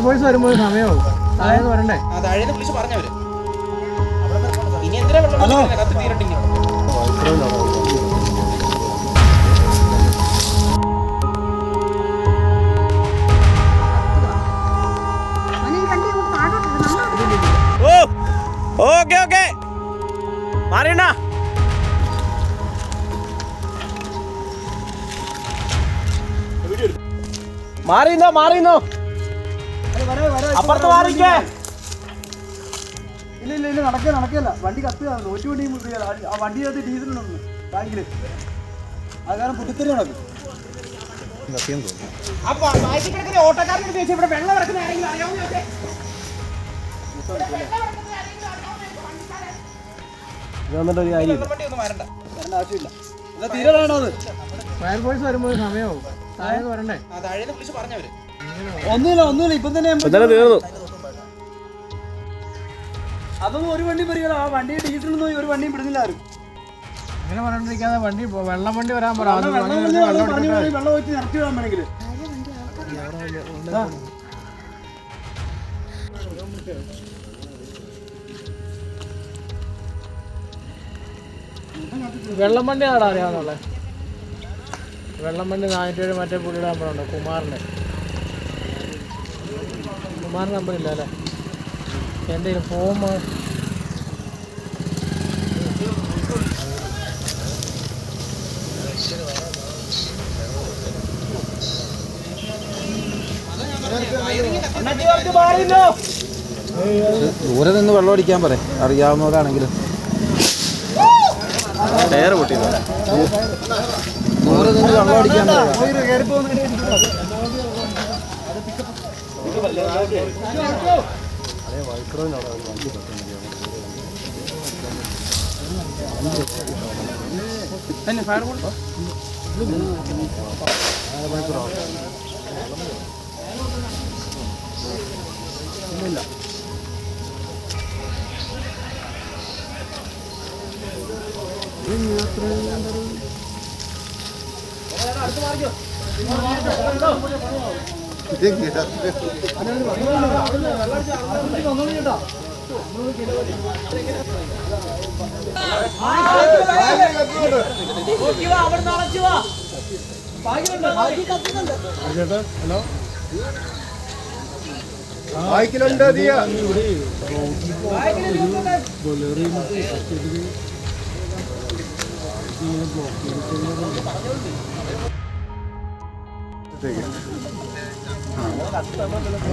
Fire force വരുമ്പോൾ സമയമാവും. താഴേന്ന് വരണ്ടേ? താഴേന്ന് വിളിച്ച് പറഞ്ഞവര് ഇനി എന്തിനാ വെള്ളം കത്ത് തീരട്ടില്ല. ഓക്കെ ഓക്കെ മാറിയണ്ണ മാറിയുന്നോ അപ്പുറത്ത് മാറിക്കേ. ഇല്ല നടക്കല്ല. വണ്ടി കത്തുകയാണ്. ഒറ്റ വണ്ടി ആ വണ്ടിക്കകത്ത് ഡീസലുണ്ടെന്ന് ബാങ്കില്. അത് കാരണം പുട്ടിത്തരി നടക്കും. ഓട്ടോക്കാരൻ ഇവിടെ വെള്ളം ഇറക്കുന്ന ആരെങ്കിലും അറിയാവുന്ന ഒരു കാര്യമില്ല, വരേണ്ട ആവശ്യമില്ല. തീരാണോ അത്? ഫയർഫോഴ്സ് വരുമ്പോൾ സമയമാവും. താഴേന്ന് വരണ്ടേ? താഴേന്ന് വിളിച്ച് പറഞ്ഞവര് ഒന്നുമില്ല ഇപ്പം തന്നെ തീർന്നു. അതൊന്നും ഒരു വണ്ടിയും വരികയില്ല. ആ വണ്ടി ഡീസലൊന്നും ഒരു വണ്ടിയും വിടുന്നില്ല ആരും. അങ്ങനെ പറഞ്ഞിരിക്കാതെ വണ്ടി വെള്ളം വണ്ടി വരാൻ പറ. വെള്ളം വെച്ച് നിറച്ചു വിടാൻ വേണമെങ്കിൽ വെള്ളം വണ്ടി ആടാ അറിയാവുന്നുള്ളേ. വെള്ളം വണ്ടി 407 മറ്റേ പുള്ളിയുടെ നമ്പറുണ്ടോ? കുമാറിൻ്റെ നമ്പർ ഇല്ല അല്ലേ? എൻ്റെ ഫോം ദൂരെ നിന്ന് വെള്ളം അടിക്കാൻ പറയും, അറിയാവുന്നവരാണെങ്കിലും. ടയർ പൊട്ടി ദൂരെ നിന്ന് വെള്ളം അടിക്കാൻ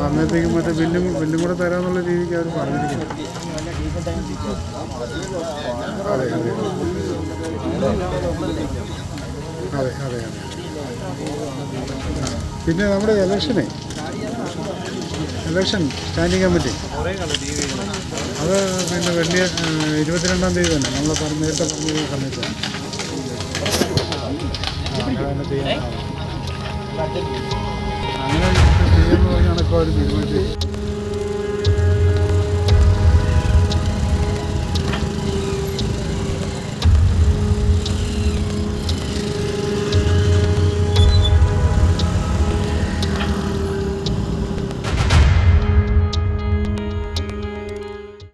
അന്നേരത്തേക്ക് മറ്റേ ബില്ലും കൂടെ തരാന്നുള്ള രീതിക്ക് അവർ പറഞ്ഞിരിക്കുന്നു. അതെ. പിന്നെ നമ്മുടെ ഇലക്ഷൻ സ്റ്റാൻഡിംഗ് കമ്മിറ്റി അത് പിന്നെ 22-ാം തീയതി തന്നെ നമ്മൾ നേരത്തെ പറഞ്ഞ സമയത്താണ് അങ്ങനെ ചെയ്യാൻ. അങ്ങനെ ചെയ്യാമെന്ന് പറഞ്ഞാണ് ഇപ്പോൾ അവർ തീരുമാനിച്ചത്.